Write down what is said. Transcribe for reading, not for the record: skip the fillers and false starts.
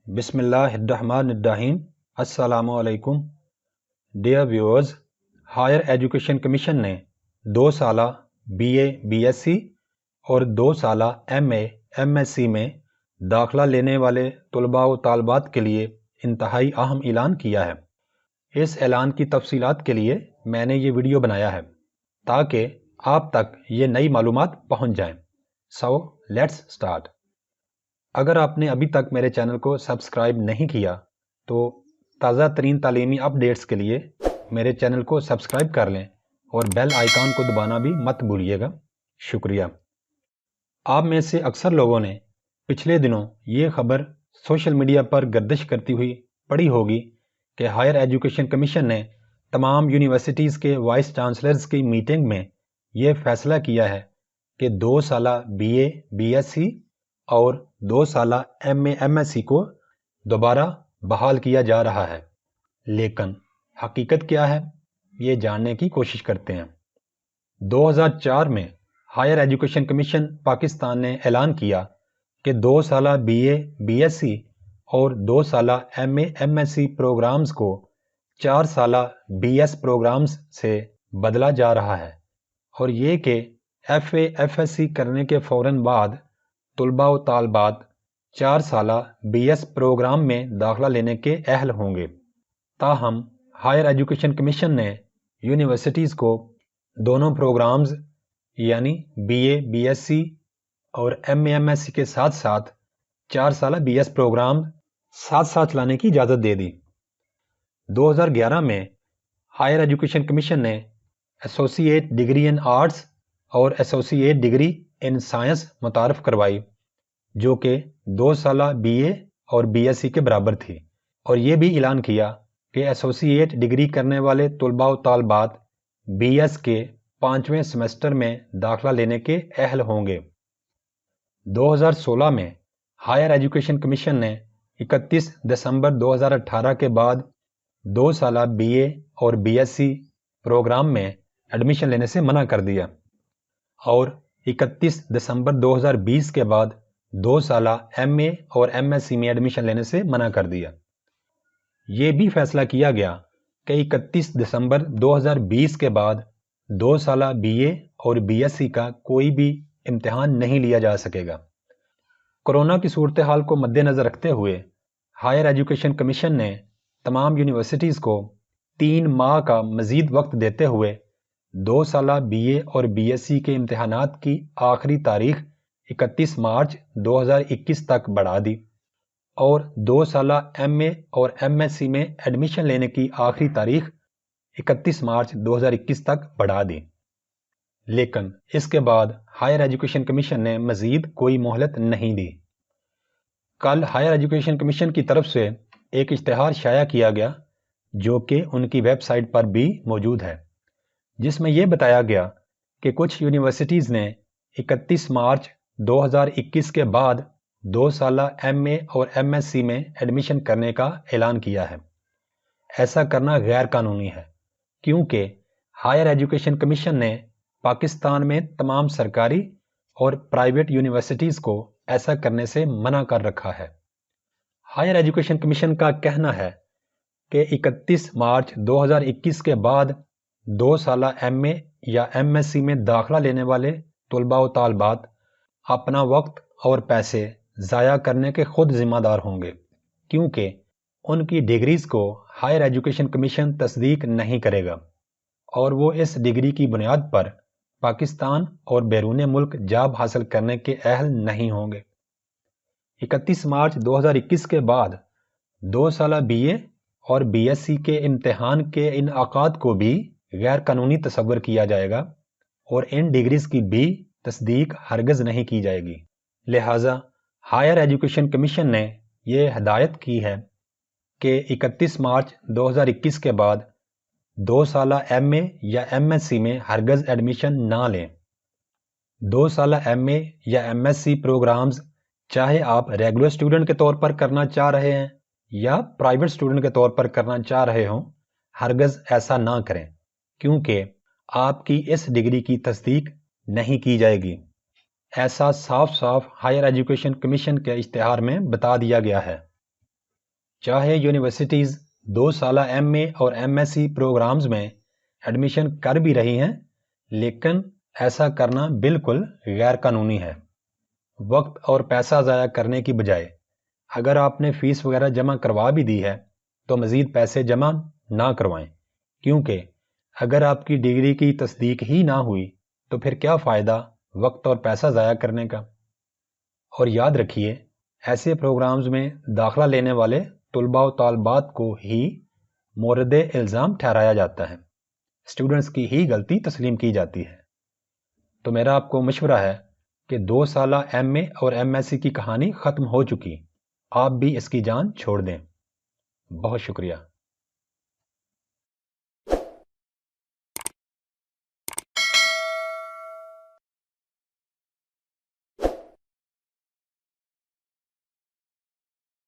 بسم اللہ الرحمن الرحیم۔ السلام علیکم dear viewers, higher education commission نے 2 سالہ BA BSc اور 2 سالہ MA MSc میں داخلہ لینے والے طلباء و طالبات کے لیے انتہائی اہم اعلان کیا ہے۔ اس اعلان کی تفصیلات کے لیے میں نے یہ ویڈیو بنایا ہے تاکہ آپ تک یہ نئی معلومات پہنچ جائیں۔ So let's start. اگر آپ نے ابھی تک میرے چینل کو سبسکرائب نہیں کیا تو تازہ ترین تعلیمی اپ ڈیٹس کے لیے میرے چینل کو سبسکرائب کر لیں اور بیل آئیکن کو دبانا بھی مت بھولیے گا۔ شکریہ۔ آپ میں سے اکثر لوگوں نے پچھلے دنوں یہ خبر سوشل میڈیا پر گردش کرتی ہوئی پڑھی ہوگی کہ ہائر ایجوکیشن کمیشن نے تمام یونیورسٹیز کے وائس چانسلرز کی میٹنگ میں یہ فیصلہ کیا ہے کہ 2 سالہ BA BSc اور 2 سالہ MA MSc کو دوبارہ بحال کیا جا رہا ہے۔ لیکن حقیقت کیا ہے، یہ جاننے کی کوشش کرتے ہیں۔ 2004 میں ہائر ایجوکیشن کمیشن پاکستان نے اعلان کیا کہ 2 سالہ BA BSc اور 2 سالہ MA MSc پروگرامز کو 4 سالہ BS پروگرامز سے بدلا جا رہا ہے، اور یہ کہ FA FSc کرنے کے فوراً بعد طلباء و طالبات 4 سالہ BS پروگرام میں داخلہ لینے کے اہل ہوں گے۔ تاہم ہائر ایجوکیشن کمیشن نے یونیورسٹیز کو دونوں پروگرامز یعنی BA BSc اور MA MSc کے ساتھ ساتھ 4 سالہ BS پروگرام ساتھ ساتھ لانے کی اجازت دے دی۔ 2011 میں ہائر ایجوکیشن کمیشن نے ایسوسیٹ ڈگری ان آرٹس اور ایسوسیٹ ڈگری ان سائنس متعارف کروائی، جو کہ 2 سالہ BA اور BSc کے برابر تھی، اور یہ بھی اعلان کیا کہ ایسوسیٹ ڈگری کرنے والے طلباء و طالبات BS کے 5ویں سیمسٹر میں داخلہ لینے کے اہل ہوں گے۔ 2016 میں ہائر ایجوکیشن کمیشن نے 31 دسمبر 2018 کے بعد 2 سالہ BA اور BSc پروگرام میں ایڈمیشن لینے سے منع کر دیا، اور 31 دسمبر 2020 کے بعد 2 سالہ MA اور MSc میں ایڈمیشن لینے سے منع کر دیا۔ یہ بھی فیصلہ کیا گیا کہ 31 دسمبر 2020 کے بعد 2 سالہ BA اور BSc کا کوئی بھی امتحان نہیں لیا جا سکے گا۔ کورونا کی صورتحال کو مد نظر رکھتے ہوئے ہائر ایجوکیشن کمیشن نے تمام یونیورسٹیز کو 3 ماہ کا مزید وقت دیتے ہوئے 2 سالہ BA اور BSc کے امتحانات کی آخری تاریخ 31 مارچ 2021 تک بڑھا دی، اور 2 سالہ MA اور MSc میں ایڈمیشن لینے کی آخری تاریخ 31 مارچ 2021 تک بڑھا دی۔ لیکن اس کے بعد ہائر ایجوکیشن کمیشن نے مزید کوئی مہلت نہیں دی۔ کل ہائر ایجوکیشن کمیشن کی طرف سے ایک اشتہار شائع کیا گیا جو کہ ان کی ویب سائٹ پر بھی موجود ہے، جس میں یہ بتایا گیا کہ کچھ یونیورسٹیز نے 31 مارچ 2021 کے بعد 2 سالہ MA اور MSc میں ایڈمیشن کرنے کا اعلان کیا ہے۔ ایسا کرنا غیر قانونی ہے، کیونکہ ہائر ایجوکیشن کمیشن نے پاکستان میں تمام سرکاری اور پرائیویٹ یونیورسٹیز کو ایسا کرنے سے منع کر رکھا ہے۔ ہائر ایجوکیشن کمیشن کا کہنا ہے کہ 31 مارچ 2021 کے بعد 2 سالہ MA یا MSc میں داخلہ لینے والے طلباء و طالبات اپنا وقت اور پیسے ضائع کرنے کے خود ذمہ دار ہوں گے، کیونکہ ان کی ڈگریز کو ہائر ایجوکیشن کمیشن تصدیق نہیں کرے گا، اور وہ اس ڈگری کی بنیاد پر پاکستان اور بیرون ملک جاب حاصل کرنے کے اہل نہیں ہوں گے۔ 31 مارچ 2021 کے بعد 2 سالہ BA اور BSc کے امتحان کے انعقاد کو بھی غیر قانونی تصور کیا جائے گا، اور ان ڈگریز کی بھی تصدیق ہرگز نہیں کی جائے گی۔ لہٰذا ہائر ایجوکیشن کمیشن نے یہ ہدایت کی ہے کہ 31 مارچ 2021 کے بعد 2 سالہ MA یا MSc میں ہرگز ایڈمیشن نہ لیں۔ 2 سالہ MA یا MSc پروگرامز چاہے آپ ریگولر اسٹوڈنٹ کے طور پر کرنا چاہ رہے ہیں یا پرائیویٹ اسٹوڈنٹ کے طور پر کرنا چاہ رہے ہوں، ہرگز ایسا نہ کریں، کیونکہ آپ کی اس ڈگری کی تصدیق نہیں کی جائے گی۔ ایسا صاف صاف ہائر ایجوکیشن کمیشن کے اشتہار میں بتا دیا گیا ہے۔ چاہے یونیورسٹیز 2 سالہ ایم اے اور ایم ایس سی پروگرامز میں ایڈمیشن کر بھی رہی ہیں، لیکن ایسا کرنا بالکل غیر قانونی ہے۔ وقت اور پیسہ ضائع کرنے کی بجائے اگر آپ نے فیس وغیرہ جمع کروا بھی دی ہے تو مزید پیسے جمع نہ کروائیں، کیونکہ اگر آپ کی ڈگری کی تصدیق ہی نہ ہوئی تو پھر کیا فائدہ وقت اور پیسہ ضائع کرنے کا۔ اور یاد رکھیے، ایسے پروگرامز میں داخلہ لینے والے طلباء و طالبات کو ہی مورد الزام ٹھہرایا جاتا ہے، اسٹوڈنٹس کی ہی غلطی تسلیم کی جاتی ہے۔ تو میرا آپ کو مشورہ ہے کہ 2 سالہ ایم اے اور ایم ایس سی کی کہانی ختم ہو چکی، آپ بھی اس کی جان چھوڑ دیں۔ بہت شکریہ۔